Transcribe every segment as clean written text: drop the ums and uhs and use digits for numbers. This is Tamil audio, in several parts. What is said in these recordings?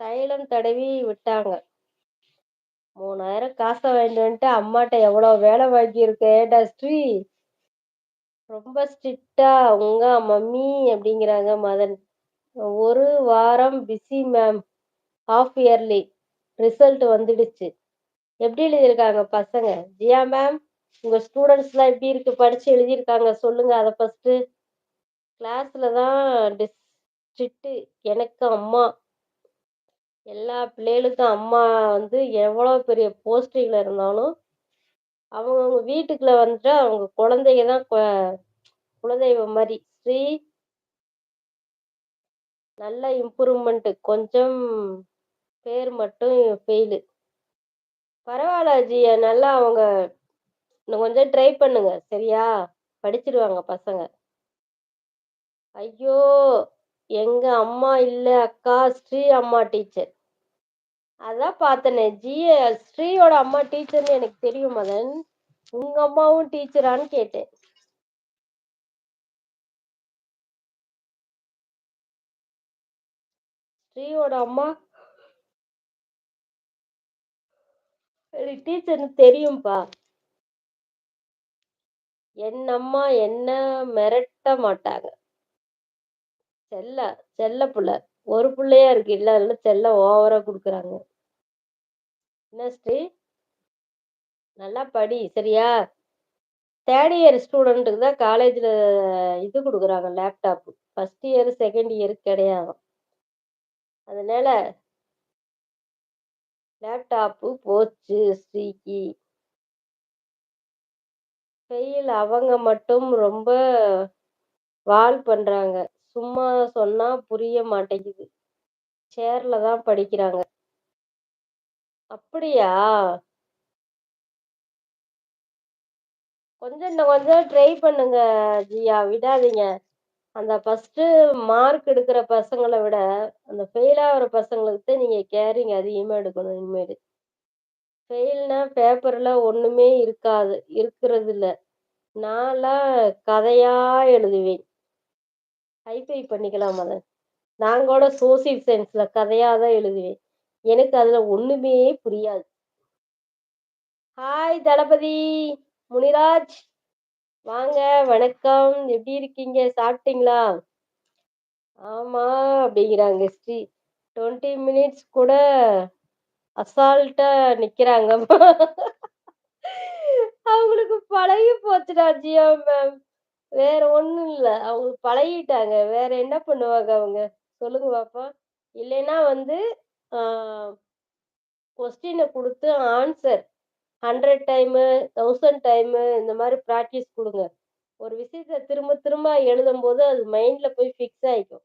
தைலம் தடவி விட்டாங்க. 3000 காச வாங்கிட்டு வந்துட்டு அம்மாட்ட எவ்வளோ வேலை வாங்கியிருக்க. ஏன்டா ஸ்ரீ ரொம்ப ஸ்ட்ரிக்ட்டா உங்க மம்மி அப்படிங்கிறாங்க மதன். 1 வாரம் busy ma'am. Half yearly result வந்துடுச்சு. எப்படி எழுதியிருக்காங்க பசங்க? ஜியா மேம், உங்க ஸ்டூடண்ட்ஸ்லாம் எப்படி இருக்கு? படிச்சு எழுதியிருக்காங்க சொல்லுங்க அத ஃபர்ஸ்ட்டு. கிளாஸ்ல தான் ஸ்ட்ரிக்ட்டு. எனக்கு அம்மா. எல்லா பிள்ளைகளுக்கும் அம்மா வந்து எவ்வளோ பெரிய போஸ்டிங்ல இருந்தாலும், அவங்கவங்க வீட்டுக்குள்ள வந்துட்டா அவங்க குழந்தைங்க தான் குலதெய்வம் மாரி. ஸ்ரீ நல்ல இம்ப்ரூவ்மெண்ட். கொஞ்சம் பேர் மட்டும் ஃபெயிலு. பரவால்ல ஜியா. நல்லா அவங்க இன்னும் கொஞ்சம் ட்ரை பண்ணுங்க. சரியா? படிச்சிருவாங்க பசங்க. ஐயோ! எங்க அம்மா இல்ல அக்கா. ஸ்ரீ அம்மா டீச்சர். அதான் பார்த்தனே. ஸ்ரீயோட அம்மா டீச்சர்ன்னு எனக்கு தெரியும் மதன். உங்க அம்மாவும் டீச்சரான்னு கேட்டேன். ஸ்ரீயோட அம்மா எனக்கு டீச்சர்ன்னு தெரியும்பா. என் அம்மா என்ன மிரட்ட மாட்டாங்க. செல்ல செல்ல புள்ள. ஒரு புள்ளையா இருக்கு. இல்ல அதனால செல்லம் ஓவரா குடுக்குறாங்க. என்ன ஸ்ரீ? நல்லா படி. சரியா? 3 இயர் ஸ்டூடண்ட்டுக்கு தான் காலேஜ்ல இது குடுக்குறாங்க லேப்டாப். 1 இயர், 2ண்ட் இயருக்கு கிடையாதாம். அதனால லேப்டாப்பு போச்சு ஸ்ரீக்கு. ஃபெயில் அவங்க மட்டும் ரொம்ப வால் பண்றாங்க. சும்மா சொன்னா புரிய மாட்டேங்குது. சேர்ல தான் படிக்கிறாங்க. அப்படியா? இன்னும் கொஞ்சம் ட்ரை பண்ணுங்க ஜியா. விடாதீங்க. அந்த ஃபர்ஸ்ட்டு மார்க் எடுக்கிற பசங்கள விட, அந்த ஃபெயில் ஆகுற பசங்களுக்கு தான் நீங்க கேரிங் அதிகமா எடுக்கணும் இனிமேலு. ஃபெயில்னா பேப்பர்ல ஒண்ணுமே இருக்காது. இருக்கிறதில்ல. நான்லாம் கதையா எழுதுவேன். ஹைஃபை பண்ணிக்கலாம் அத. நான் கூட சோசியல் சயன்ஸ்ல கதையா தான் எழுதுவேன். எனக்கு அதுல ஒண்ணுமே புரியாது. ஹாய் தளபதி! முனிராஜ் வாங்க, வணக்கம். எப்படி இருக்கீங்க? சாப்பிட்டீங்களா? ஆமா அப்படிங்கிறாங்க ஸ்ரீ. 20 மினிட்ஸ் கூட அசால்ட்டா நிக்கிறாங்கம்மா. அவங்களுக்கு பழகி போச்சுடா ஜியா மேம். வேற ஒண்ணும் இல்ல. அவங்க பழகிட்டாங்க. வேற என்ன பண்ணுவாங்க அவங்க? சொல்லுங்க பாப்போம். இல்லைன்னா வந்து ஆ கொஸ்டின குடுத்து ஆன்சர் 100 டைமு, 1000 டைமு இந்த மாரி பிராக்டிஸ் குடுங்க. ஒரு விஷயத்த திரும்ப திரும்ப எழுதும்போது அது மைண்ட்ல போய் ஃபிக்ஸ் ஆயிக்கும்.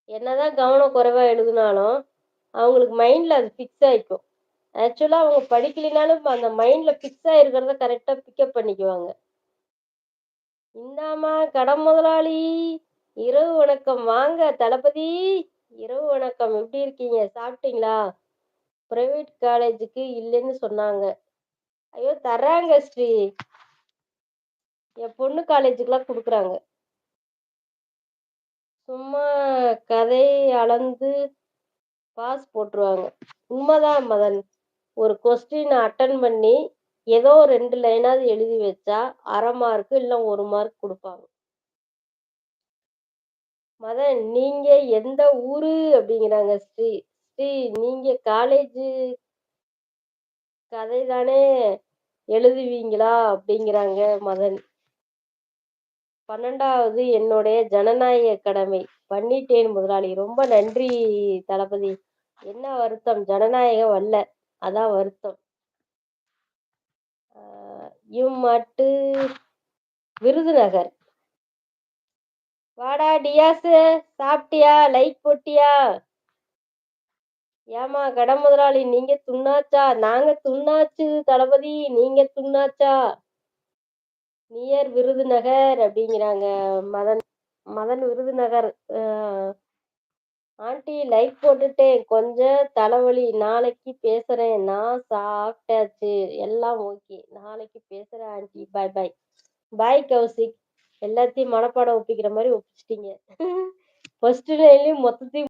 என்னதான் கவனம் குறைவா எழுதுனாலும், அவங்களுக்கு மைண்ட்ல அது ஃபிக்ஸ் ஆயிக்கும். ஆக்சுவலா அவங்க படிக்கலைனாலும் அந்த மைண்ட்ல ஃபிக்ஸ் ஆயிருக்கிறத கரெக்ட்டா பிக்கப் பண்ணிக்குவாங்க. இந்தாம்மா கட முதலாளி. இரவு வணக்கம். வாங்க தளபதி. இரவு வணக்கம். எப்படி இருக்கீங்க? சாப்பிட்டீங்களா? பிரைவேட் காலேஜுக்கு இல்லன்னு சொன்னாங்க. ஐயோ! தர்றாங்க ஸ்ரீ. என் பொண்ணு காலேஜுக்குலாம் குடுக்குறாங்க. சும்மா கதை அளந்து பாஸ் போட்டுருவாங்க. உண்மதான் மதன். ஒரு கொஸ்டின் அட்டெண்ட் பண்ணி, ஏதோ 2 லைனாவது எழுதி வச்சா, 1/2 மார்க்கு இல்ல 1 மார்க் குடுப்பாங்க. மதன், நீங்க எந்த ஊரு? அப்படிங்கிறாங்க ஸ்ரீ. ஸ்ரீ நீங்க காலேஜு கதை தானே எழுதுவீங்களா? அப்படிங்கிறாங்க மதன். 12வது என்னுடைய ஜனநாயக கடமை. பண்ணிட்டேன் முதலாளி. ரொம்ப நன்றி தளபதி. என்ன வருத்தம்? ஜனநாயகம் வரல. அதான் வருத்தம். ஆ யூ விருதுநகர். வாடா டியாஸு. சாப்பிட்டியா? லைக் போட்டியா? ஏம்மா கட முதலாளி நீங்க துண்ணாச்சா? நாங்க துண்ணாச்சு தளபதி. நீங்க துண்ணாச்சா? நியர் விருதுநகர் அப்படிங்கிறாங்க மதன். மதன் விருதுநகர். அ ஆன்ட்டி லைக் போட்டுட்டேன். கொஞ்சம் தலைவலி. நாளைக்கு பேசுறேன். நான் சாப்ட்டாச்சு. எல்லாம் ஓகே. நாளைக்கு பேசுறேன் ஆன்ட்டி. பாய் பாய். பாய் கௌசிக். எல்லாத்தையும் மனப்பாடம் ஒப்பிக்கிற மாரி ஒப்பிச்சுட்டீங்க. ஃபர்ஸ்ட் லைன்லயும் மொத்தத்தையும்